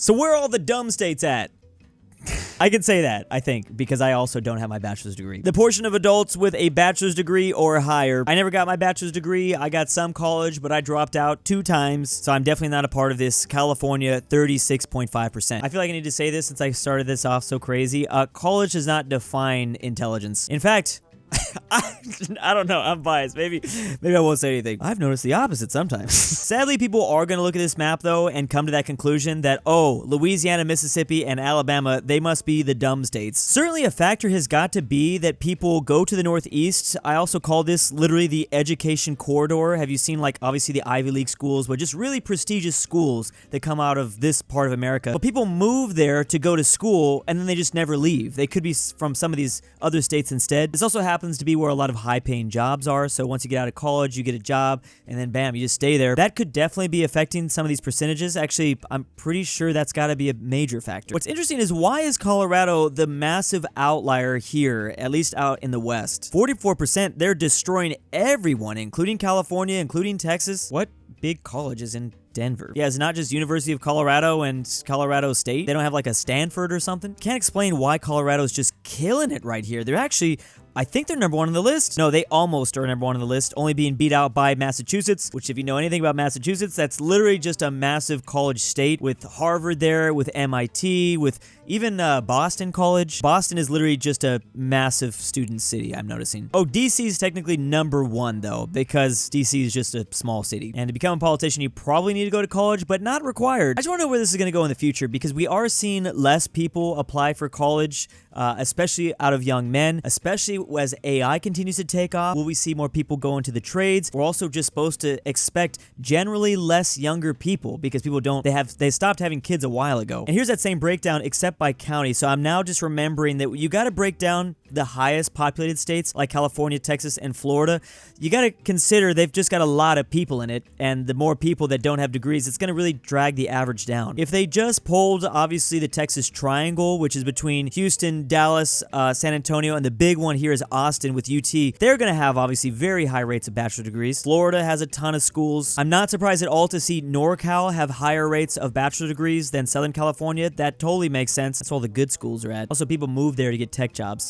So where are all the dumb states at? I can say that, I think, because I also don't have my bachelor's degree. The portion of adults with a bachelor's degree or higher. I never got my bachelor's degree. I got some college, but I dropped out 2 times, so I'm definitely not a part of this California 36.5%. I feel like I need to say this since I started this off so crazy. College does not define intelligence. In fact, I don't know. I'm biased. Maybe I won't say anything. I've noticed the opposite sometimes. Sadly, people are going to look at this map, though, and come to that conclusion that, oh, Louisiana, Mississippi, and Alabama, they must be the dumb states. Certainly, a factor has got to be that people go to the Northeast. I also call this literally the education corridor. Have you seen, like, obviously the Ivy League schools, but just really prestigious schools that come out of this part of America? But people move there to go to school, and then they just never leave. They could be from some of these other states instead. This also happens to be where a lot of high-paying jobs are, so once you get out of college, you get a job, and then bam, you just stay there. That could definitely be affecting some of these percentages. Actually, I'm pretty sure that's got to be a major factor. What's interesting is why is Colorado the massive outlier here, at least out in the West? 44%, they're destroying everyone, including California, including Texas. What big college is in Denver? Yeah, it's not just University of Colorado and Colorado State. They don't have like a Stanford or something. Can't explain why Colorado's just killing it right here. They're actually, I think they're number 1 on the list. No, they almost are number 1 on the list, only being beat out by Massachusetts, which if you know anything about Massachusetts, that's literally just a massive college state with Harvard there, with MIT, with even Boston College. Boston is literally just a massive student city, I'm noticing. Oh, DC is technically number 1 though, because DC is just a small city. And to become a politician, you probably need to go to college, but not required. I just want to know where this is going to go in the future, because we are seeing less people apply for college, especially out of young men, especially as AI continues to take off. Will we see more people go into the trades? We're also just supposed to expect generally less younger people, because people they stopped having kids a while ago. And here's that same breakdown except by county. So I'm now just remembering that you got to break down the highest populated states like California, Texas, and Florida. You got to consider they've just got a lot of people in it, and the more people that don't have degrees, it's going to really drag the average down. If they just polled, obviously, the Texas Triangle, which is between Houston, Dallas, San Antonio, and the big one here is Austin with UT, they're going to have, obviously, very high rates of bachelor degrees. Florida has a ton of schools. I'm not surprised at all to see NorCal have higher rates of bachelor degrees than Southern California. That totally makes sense. That's where all the good schools are at. Also, people move there to get tech jobs.